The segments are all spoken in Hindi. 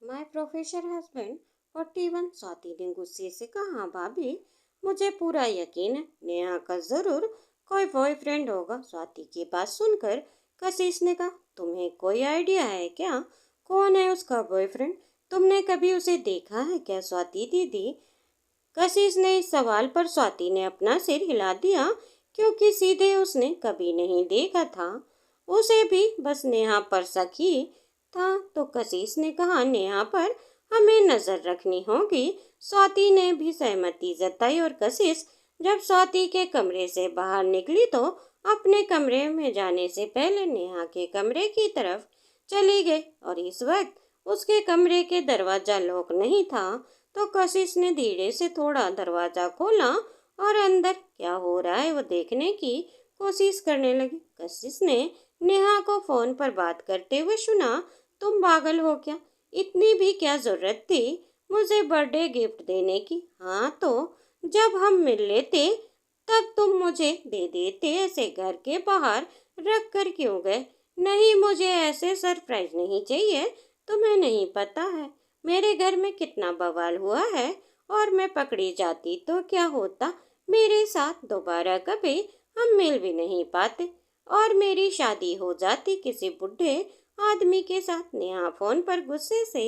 My professor husband 41। स्वाति ने गुस्से से कहा, भाभी मुझे पूरा यकीन है नेहा का जरूर कोई बॉयफ्रेंड होगा। स्वाति की बात सुनकर कशिश ने कहा, तुम्हें कोई आइडिया है क्या? कौन है उसका बॉयफ्रेंड? तुमने कभी उसे देखा है क्या स्वाति दीदी? कशिश ने इस सवाल पर स्वाति ने अपना सिर हिला दिया, क्योंकि सीधे उसने कभी नहीं देखा था। उसे भी बस नेहा पर शक ही था। तो कशिश ने कहा, नेहा पर हमें नजर रखनी होगी। स्वाति ने भी सहमति जताई और कशिश जब स्वाति के कमरे से बाहर निकली तो अपने कमरे में जाने से पहले नेहा के कमरे की तरफ चली गई और इस वक्त उसके कमरे के दरवाजा लॉक नहीं था। तो कशिश ने धीरे से थोड़ा दरवाजा खोला और अंदर क्या हो रहा है वो देखने की कोशिश करने लगी। कशिश ने नेहा को फोन पर बात करते हुए सुना, तुम पागल हो क्या? इतनी भी क्या जरूरत थी मुझे बर्थडे गिफ्ट देने की? हाँ तो जब हम मिल लेते तब तुम मुझे दे देते। ऐसे घर के बाहर रख कर क्यों गए? नहीं, मुझे ऐसे सरप्राइज नहीं चाहिए। तुम्हें नहीं पता है मेरे घर में कितना बवाल हुआ है और मैं पकड़ी जाती तो क्या होता मेरे साथ? दोबारा कभी हम मिल भी नहीं पाते और मेरी शादी हो जाती किसी बुढ़े आदमी के साथ। नेहा फोन पर गुस्से से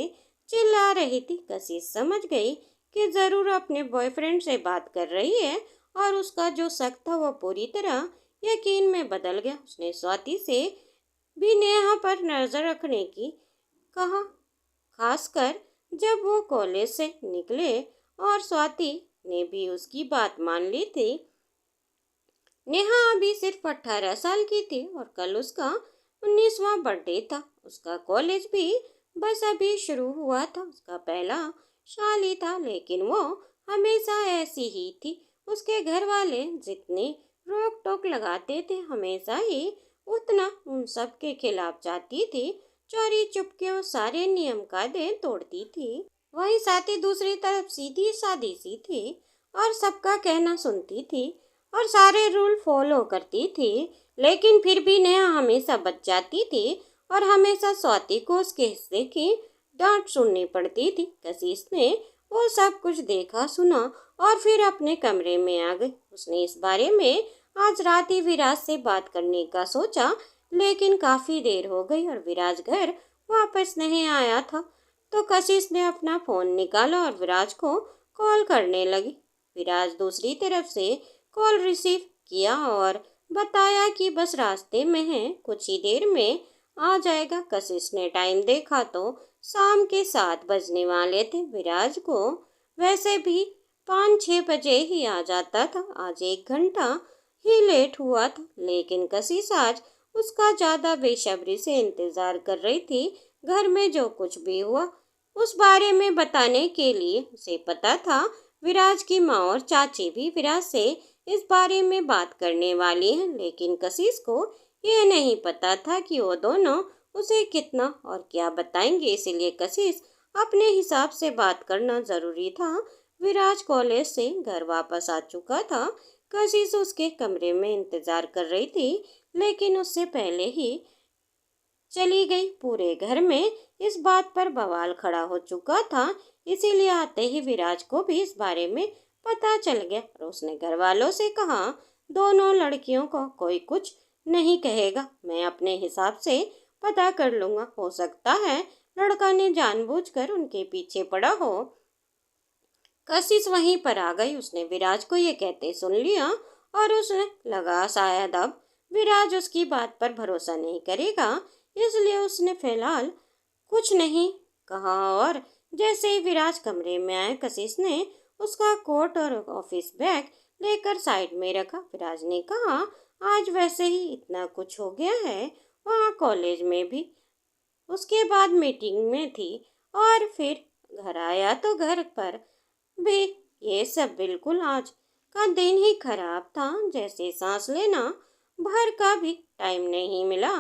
चिल्ला रही थी। कशिश समझ गई कि जरूर अपने बॉयफ्रेंड से बात कर रही है और उसका जो शक था वो पूरी तरह यकीन में बदल गया। उसने स्वाति से भी नेहा पर नजर रखने की कहा, खासकर जब वो कॉलेज से निकले और स्वाति ने भी उसकी बात मान ली थी। नेहा अभी सिर्फ 18 साल की थी और कल उसका 19वां बर्थडे था। उसका कॉलेज भी बस अभी शुरू हुआ था। उसका पहला साल ही था, लेकिन वो हमेशा ऐसी ही थी। उसके घर वाले जितनी रोक टोक लगाते थे हमेशा ही उतना उन सब के खिलाफ जाती थी। चोरी चुपके वो सारे नियम कायदे तोड़ती थी। वही साथी दूसरी तरफ सीधी सादी सी थी और सबका कहना सुनती थी और सारे रूल फॉलो करती थी। लेकिन फिर भी नेहा हमेशा बच जाती थी और हमेशा स्वाति को उसके हिस्से की डांट सुननी पड़ती थी। कशिश ने वो सब कुछ देखा सुना और फिर अपने कमरे में आ गई। उसने इस बारे में आज रात ही विराज से बात करने का सोचा, लेकिन काफी देर हो गई और विराज घर वापस नहीं आया था। तो कशिश ने अपना फोन निकाला और विराज को कॉल करने लगी। विराज दूसरी तरफ से कॉल रिसीव किया और बताया कि बस रास्ते में है, कुछ ही देर में आ जाएगा। कशिश ने टाइम देखा तो शाम के 7 बजने वाले थे। विराज को वैसे भी 5-6 बजे ही आ जाता था। आज 1 घंटा ही लेट हुआ था, लेकिन कशिश आज उसका ज्यादा बेसब्री से इंतजार कर रही थी। घर में जो कुछ भी हुआ उस बारे में बताने के लिए उसे पता था विराज की माँ और चाची भी विराज से इस बारे में बात करने वाली हैं, लेकिन कशिश को यह नहीं पता था कि वो दोनों उसे कितना और क्या बताएंगे। इसीलिए कशिश अपने हिसाब से बात करना जरूरी था। विराज कॉलेज से घर वापस आ चुका था। कशिश उसके कमरे में इंतजार कर रही थी, लेकिन उससे पहले ही चली गई। पूरे घर में इस बात पर बवाल खड़ा हो चुका था, इसीलिए आते ही विराज को भी इस बारे में पता चल गया और उसने घर वालों से कहा, दोनों लड़कियों को कोई कुछ नहीं कहेगा, मैं अपने हिसाब से पता कर लूंगा। हो सकता है लड़का ने जानबूझकर उनके पीछे पड़ा हो। कशिश वहीं पर आ गई। उसने विराज को ये कहते सुन लिया और उसे लगा शायद अब विराज उसकी बात पर भरोसा नहीं करेगा, इसलिए उसने फिलहाल कुछ नहीं कहा। और जैसे ही विराज कमरे में आए, कशिश ने उसका कोट और ऑफिस बैग लेकर साइड में रखा। विराज ने कहा, आज वैसे ही इतना कुछ हो गया है, वहाँ कॉलेज में भी, उसके बाद मीटिंग में थी और फिर घर आया तो घर पर भी ये सब बिल्कुल आज का दिन ही खराब था। जैसे सांस लेना भर का भी टाइम नहीं मिला।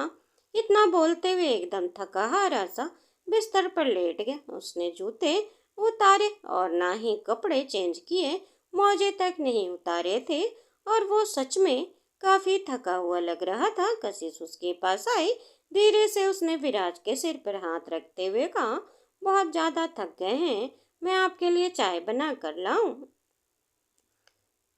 इतना बोलते हुए एकदम थका हारा सा बिस्तर पर लेट गया। उसने जूते उतारे और ना ही कपड़े चेंज किए, मोजे तक नहीं उतारे थे और वो सच में काफी थका हुआ लग रहा था। कशिश उसके पास आई। धीरे से उसने विराज के सिर पर हाथ रखते हुए कहा, बहुत ज़्यादा थक गए हैं, मैं आपके लिए चाय बना कर लाऊं?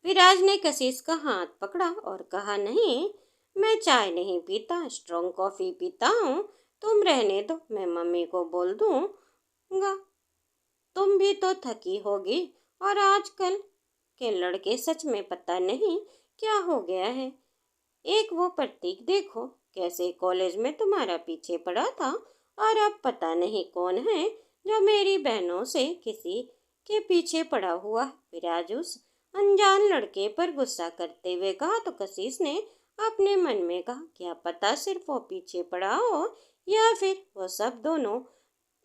विराज ने कशिश का हाथ पकड़ा और कहा, नहीं, मैं चाय नहीं पीता, स्ट्रॉन्ग कॉफ़ी पीता हूँ। तुम रहने दो, मैं मम्मी को बोल दूंगा। तुम भी तो थकी होगी, और आजकल के लड़के सच में पता नहीं क्या हो गया है। एक वो प्रतीक देखो, कैसे कॉलेज में तुम्हारा पीछे पड़ा था, और अब पता नहीं कौन है जो मेरी बहनों से किसी के पीछे पड़ा हुआ है। विराज उस अनजान लड़के पर गुस्सा करते हुए कहा, तो कशिश ने अपने मन में कहा, क्या पता सिर्फ वो पीछे पड़ा हो या फिर वो सब दोनों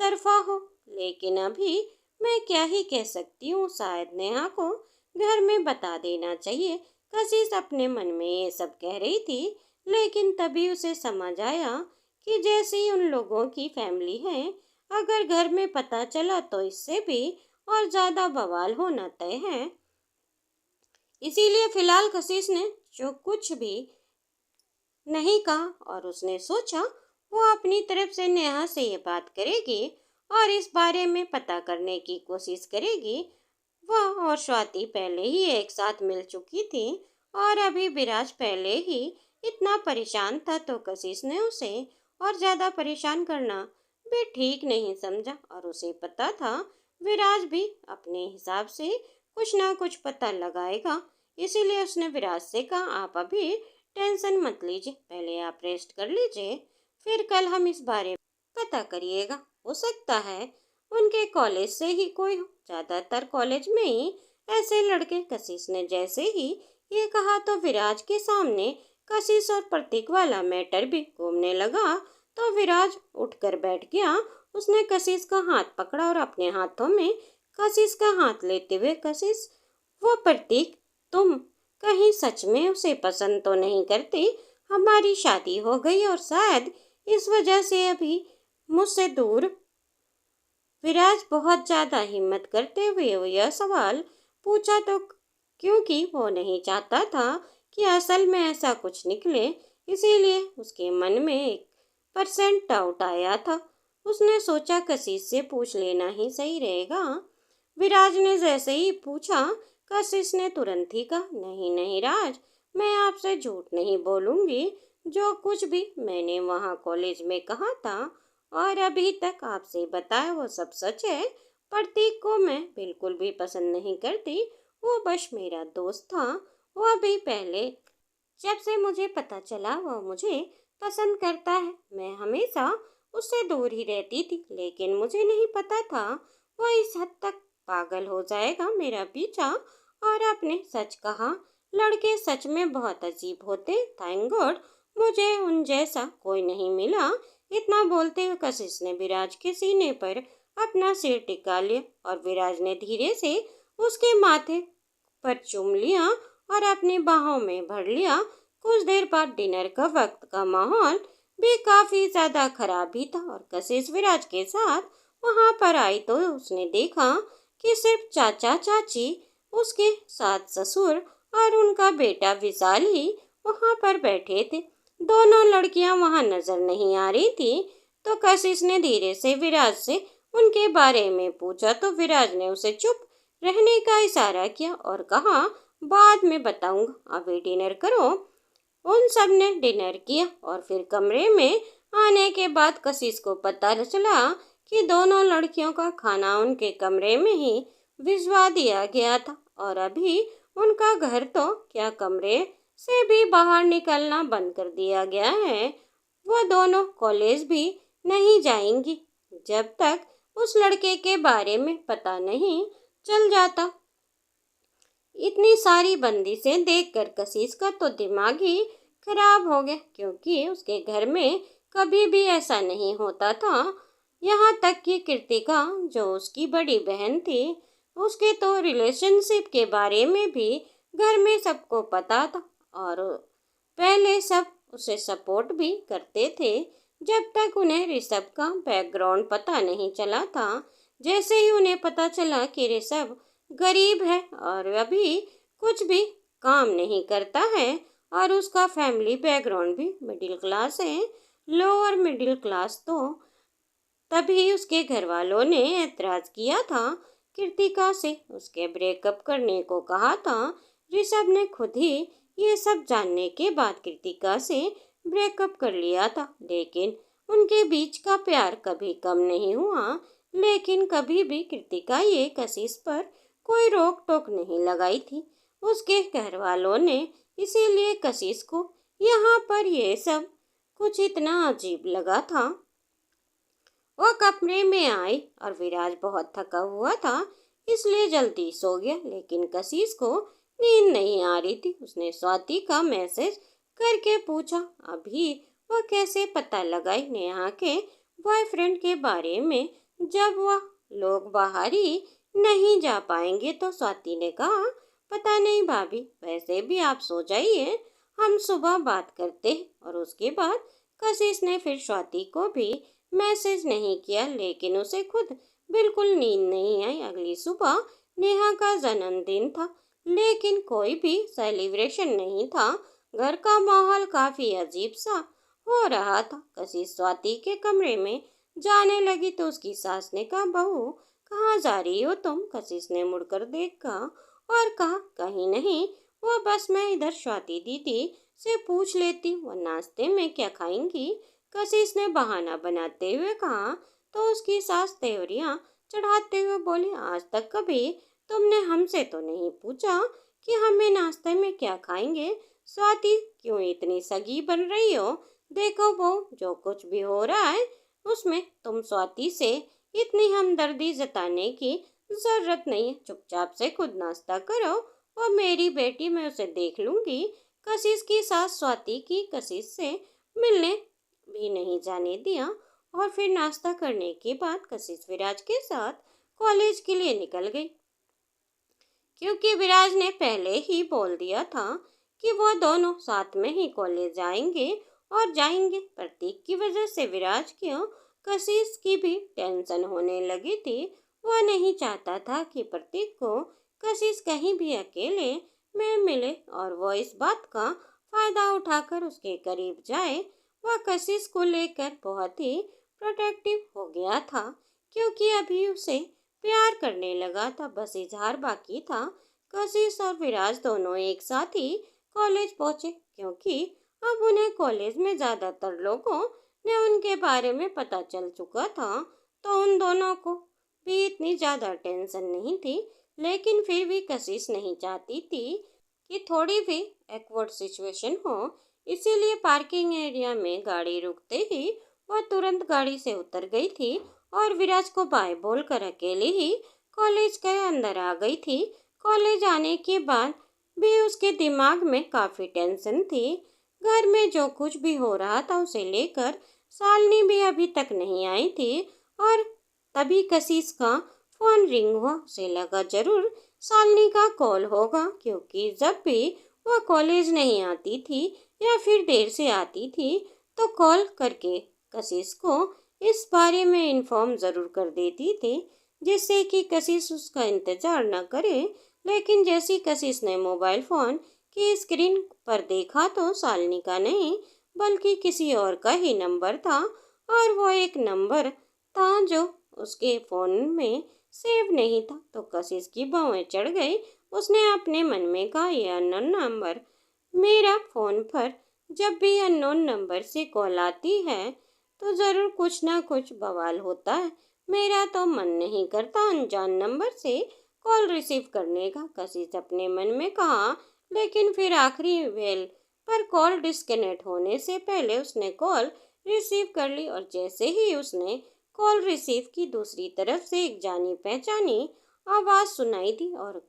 तरफा हो। लेकिन अभी मैं क्या ही कह सकती हूँ, शायद नेहा को घर में बता देना चाहिए। कशिश अपने मन में ये सब कह रही थी, लेकिन तभी उसे समझ आया कि जैसे ही उन लोगों की फैमिली है, अगर घर में पता चला तो इससे भी और ज़्यादा बवाल होना तय है। इसीलिए फिलहाल कशिश ने जो कुछ भी नहीं कहा, और उसने सोचा वो अपनी तरफ से नेहा से ये बात करेगी और इस बारे में पता करने की कोशिश करेगी। वह और स्वाति पहले ही एक साथ मिल चुकी थी, और अभी विराज पहले ही इतना परेशान था, तो कशिश ने उसे और ज़्यादा परेशान करना भी ठीक नहीं समझा। और उसे पता था विराज भी अपने हिसाब से कुछ ना कुछ पता लगाएगा। इसीलिए उसने विराज से कहा, आप अभी टेंशन मत लीजिए, पहले आप रेस्ट कर लीजिए, फिर कल हम इस बारे में पता करिएगा। हो सकता है उनके कॉलेज से ही कोई हो, ज़्यादातर कॉलेज में ही ऐसे लड़के। कशिश ने जैसे ही ये कहा तो विराज के सामने कशिश और प्रतीक वाला मैटर भी घूमने लगा। तो विराज उठकर बैठ गया। उसने कशिश का हाथ पकड़ा और अपने हाथों में कशिश का हाथ लेते हुए, कशिश, वो प्रतीक, तुम कहीं सच में उसे पसंद तो नहीं करती? हमारी शादी हो गई और शायद इस वजह से अभी मुझसे दूर। विराज बहुत ज्यादा हिम्मत करते हुए वो यह सवाल पूछा, तो क्योंकि वो नहीं चाहता था कि असल में ऐसा कुछ निकले, इसीलिए उसके मन में 1% डाउट आया था। उसने सोचा कशिश से पूछ लेना ही सही रहेगा। विराज ने जैसे ही पूछा, कशिश ने तुरंत ही कहा, नहीं नहीं राज, मैं आपसे झूठ नहीं बोलूंगी। जो कुछ भी मैंने वहाँ कॉलेज में कहा था और अभी तक आपसे बताया वो सब सच है। प्रतीक को मैं बिल्कुल भी पसंद नहीं करती, वो बस मेरा दोस्त था। वो अभी पहले जब से मुझे पता चला वो मुझे पसंद करता है, मैं हमेशा उससे दूर ही रहती थी, लेकिन मुझे नहीं पता था वो इस हद तक पागल हो जाएगा मेरा पीछा। और आपने सच कहा, लड़के सच में बहुत अजीब होते, थैंक गॉड मुझे उन जैसा कोई नहीं मिला। इतना बोलते हुए कशिश ने विराज के सीने पर अपना सिर टिका लिया, और विराज ने धीरे से उसके माथे पर चूम लिया और अपनी बाहों में भर लिया। कुछ देर बाद डिनर का वक्त का माहौल भी काफी ज्यादा खराब भी था, और कशिश विराज के साथ वहां पर आई तो उसने देखा कि सिर्फ चाचा चाची, उसके साथ ससुर और उनका बेटा विशाल ही वहां पर बैठे थे। दोनों लड़कियां वहां नजर नहीं आ रही थी। तो कशिश ने धीरे से विराज से उनके बारे में पूछा, तो विराज ने उसे चुप रहने का इशारा किया और कहा, बाद में बताऊंगा, अभी डिनर करो। उन सब ने डिनर किया और फिर कमरे में आने के बाद कशिश को पता चला कि दोनों लड़कियों का खाना उनके कमरे में ही भिजवा दिया गया था, और अभी उनका घर तो क्या, कमरे से भी बाहर निकलना बंद कर दिया गया है। वो दोनों कॉलेज भी नहीं जाएंगी जब तक उस लड़के के बारे में पता नहीं चल जाता। इतनी सारी बंदिशें देखकर कशिश का तो दिमाग ही खराब हो गया, क्योंकि उसके घर में कभी भी ऐसा नहीं होता था। यहाँ तक कि कृतिका, जो उसकी बड़ी बहन थी, उसके तो रिलेशनशिप के बारे में भी घर में सबको पता था, और पहले सब उसे सपोर्ट भी करते थे जब तक उन्हें ऋषभ का बैकग्राउंड पता नहीं चला था। जैसे ही उन्हें पता चला कि ऋषभ गरीब है और अभी कुछ भी काम नहीं करता है, और उसका फैमिली बैकग्राउंड भी मिडिल क्लास है, लोअर मिडिल क्लास, तो तभी उसके घर वालों ने ऐतराज किया था कृतिका से, उसके ब्रेकअप करने को कहा था। ऋषभ ने खुद ही ये सब जानने के बाद कृतिका से ब्रेकअप कर लिया था, लेकिन उनके बीच का प्यार कभी कम नहीं हुआ। लेकिन कभी भी कृतिका ये कशिश पर कोई रोक टोक नहीं लगाई थी उसके घर वालों ने, इसीलिए कशिश को यहाँ पर ये सब कुछ इतना अजीब लगा था। वो कमरे में आई और विराज बहुत थका हुआ था, इसलिए जल्दी सो गया। लेकिन कशिश को नींद नहीं आ रही थी। उसने स्वाति का मैसेज करके पूछा अभी वह कैसे पता लगाए नेहा के बॉयफ्रेंड के बारे में, जब वह लोग बाहर ही नहीं जा पाएंगे। तो स्वाति ने कहा पता नहीं भाभी, वैसे भी आप सो जाइए, हम सुबह बात करते हैं। और उसके बाद कशिश ने फिर स्वाति को भी मैसेज नहीं किया, लेकिन उसे खुद बिल्कुल नींद नहीं आई। अगली सुबह नेहा का जन्मदिन था, लेकिन कोई भी सेलिब्रेशन नहीं था। घर का माहौल काफी अजीब सा हो रहा था। कशिश स्वाति के कमरे में जाने लगी तो उसकी सास ने कहा बहू कहाँ जा रही हो तुम? कशिश ने मुड़कर देखा और कहा कहीं नहीं, वो बस मैं इधर स्वाति दीदी से पूछ लेती हूँ नाश्ते में क्या खाएंगी। कशिश ने बहाना बनाते हुए कहा तो उसकी सास तेवरियां चढ़ाते हुए बोली आज तक कभी तुमने हमसे तो नहीं पूछा कि हमें नाश्ते में क्या खाएंगे। स्वाति क्यों इतनी सगी बन रही हो? देखो बहू जो कुछ भी हो रहा है उसमें तुम स्वाति से इतनी हमदर्दी जताने की जरूरत नहीं है। चुपचाप से खुद नाश्ता करो और मेरी बेटी मैं उसे देख लूंगी। कशिश की सास स्वाति की कशिश से मिलने भी नहीं जाने दिया और फिर नाश्ता करने के बाद कशिश विराज के साथ कॉलेज के लिए निकल गई, क्योंकि विराज ने पहले ही बोल दिया था कि वो दोनों साथ में ही कॉलेज जाएंगे और जाएंगे। प्रतीक की वजह से विराज क्यों कशिश की भी टेंशन होने लगी थी। वह नहीं चाहता था कि प्रतीक को कशिश कहीं भी अकेले में मिले और वो इस बात का फायदा उठाकर उसके करीब जाए। वह कशिश को लेकर बहुत ही प्रोटेक्टिव हो गया था, क्योंकि अभी उसे प्यार करने लगा था, बस इजहार बाकी था। कशिश और विराज दोनों एक साथ ही कॉलेज पहुंचे, क्योंकि अब उन्हें कॉलेज में ज्यादातर लोगों ने उनके बारे में पता चल चुका था, तो उन दोनों को भी इतनी ज्यादा टेंशन नहीं थी। लेकिन फिर भी कशिश नहीं चाहती थी कि थोड़ी भी एक्वर्ड सिचुएशन हो, इसीलिए पार्किंग एरिया में गाड़ी रुकते ही वह तुरंत गाड़ी से उतर गई थी और विराज को बाय बोलकर अकेले ही कॉलेज के अंदर आ गई थी। कॉलेज आने के बाद भी उसके दिमाग में काफी टेंशन थी। घर में जो कुछ भी हो रहा था उसे लेकर शालिनी भी अभी तक नहीं आई थी और तभी कशिश का फोन रिंग हुआ। उसे लगा जरूर शालिनी का कॉल होगा, क्योंकि जब भी वह कॉलेज नहीं आती थी या फिर देर से आती थी तो कॉल करके कशिश को इस बारे में इन्फॉर्म जरूर कर देती थी, जिससे कि कशिश उसका इंतजार न करे। लेकिन जैसी कशिश ने मोबाइल फोन की स्क्रीन पर देखा तो शालिनी का नहीं बल्कि किसी और का ही नंबर था, और वो एक नंबर था जो उसके फोन में सेव नहीं था। तो कशिश की भौहें चढ़ गई। उसने अपने मन में कहा यह अननोन नंबर, मेरा फोन पर जब भी अननोन नंबर से कॉल आती है तो जरूर कुछ ना कुछ बवाल होता है। मेरा तो मन नहीं करता अनजान नंबर से कॉल रिसीव करने का, कशिश अपने मन में कहा। लेकिन फिर आखिरी बेल पर कॉल डिस्कनेक्ट होने से पहले उसने कॉल रिसीव कर ली, और जैसे ही उसने कॉल रिसीव की दूसरी तरफ से एक जानी पहचानी आवाज सुनाई दी, और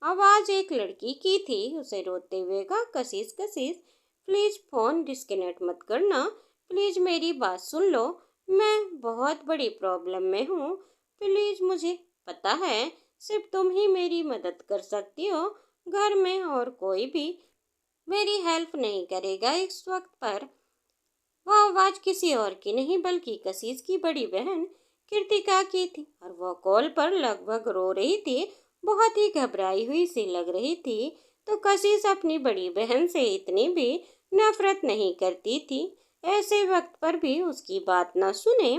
आवाज एक लड़की की थी। उसे रोते हुए कहा कशिश कशिश प्लीज फोन डिस्कनेक्ट मत करना, प्लीज मेरी बात सुन लो, मैं बहुत बड़ी प्रॉब्लम में हूँ, प्लीज मुझे पता है सिर्फ तुम ही मेरी मदद कर सकती हो, घर में और कोई भी मेरी हेल्प नहीं करेगा इस वक्त पर। वह आवाज किसी और की नहीं बल्कि कशिश की बड़ी बहन कृतिका की थी, और वह कॉल पर लगभग रो रही थी, बहुत ही घबराई हुई सी लग रही थी। तो कशिश अपनी बड़ी बहन से इतनी भी नफरत नहीं करती थी, ऐसे वक्त पर भी उसकी बात न सुने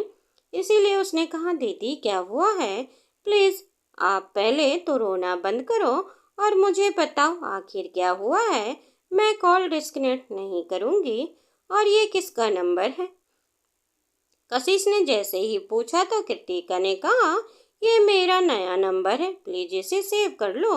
इसीलिए उसने कहा, दीदी क्या हुआ है? प्लीज़ आप पहले तो रोना बंद करो और मुझे बताओ आखिर क्या हुआ है। मैं कॉल डिस्कनेक्ट नहीं करूँगी। और ये किसका नंबर है? कशिश ने जैसे ही पूछा तो कृतिका ने कहा, ये मेरा नया नंबर है, प्लीज इसे सेव कर लो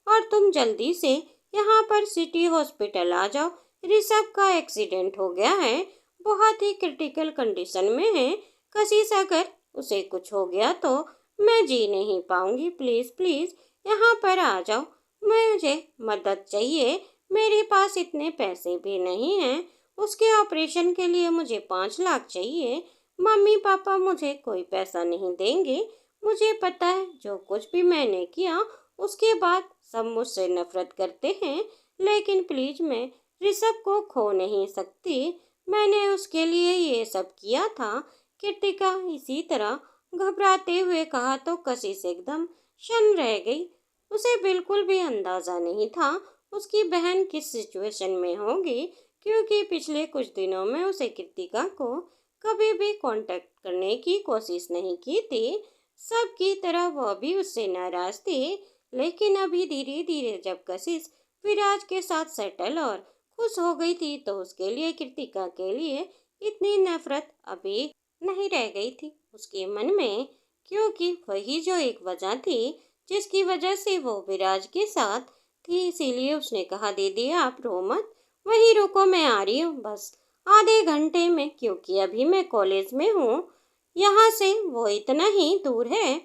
और तुम जल्दी से यहाँ पर सिटी हॉस्पिटल आ जाओ। ऋषभ का एक्सीडेंट हो गया है, बहुत ही क्रिटिकल कंडीशन में है। कशिश अगर उसे कुछ हो गया तो मैं जी नहीं पाऊंगी। प्लीज प्लीज यहाँ पर आ जाओ, मुझे मदद चाहिए। मेरे पास इतने पैसे भी नहीं हैं। उसके ऑपरेशन के लिए मुझे 5 लाख चाहिए। मम्मी पापा मुझे कोई पैसा नहीं देंगे। मुझे पता है जो कुछ भी मैंने किया उसके बाद सब मुझसे नफरत करते हैं, लेकिन प्लीज मैं ऋषभ को खो नहीं सकती। मैंने उसके लिए ये सब किया था। कृतिका इसी तरह घबराते हुए कहा तो कशिश एकदम शन रह गई। उसे बिल्कुल भी अंदाजा नहीं था उसकी बहन किस सिचुएशन में होगी, क्योंकि पिछले कुछ दिनों में उसे कृतिका को कभी भी कांटेक्ट करने की कोशिश नहीं की थी। सबकी तरह वह भी उससे नाराज थी। लेकिन अभी धीरे धीरे जब कशिश विराज के साथ सेटल और खुश हो गई थी तो उसके लिए कृतिका के लिए इतनी नफरत अभी नहीं रह गई थी उसके मन में, क्योंकि वही जो एक वजह थी जिसकी वजह से वो विराज के साथ थी। इसीलिए उसने कहा, दीदी आप रो मत, वहीं रुको मैं आ रही हूँ बस आधे घंटे में, क्योंकि अभी मैं कॉलेज में हूँ। यहाँ से वो इतना ही दूर है।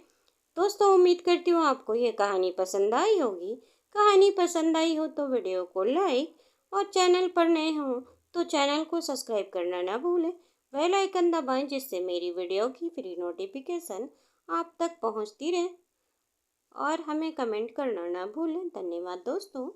दोस्तों उम्मीद करती हूँ आपको ये कहानी पसंद आई होगी। कहानी पसंद आई हो तो वीडियो को लाइक और चैनल पर नए हो तो चैनल को सब्सक्राइब करना ना भूलें। बेल आइकन दबाएं जिससे मेरी वीडियो की फ्री नोटिफिकेशन आप तक पहुँचती रहे। और हमें कमेंट करना ना भूलें। धन्यवाद दोस्तों।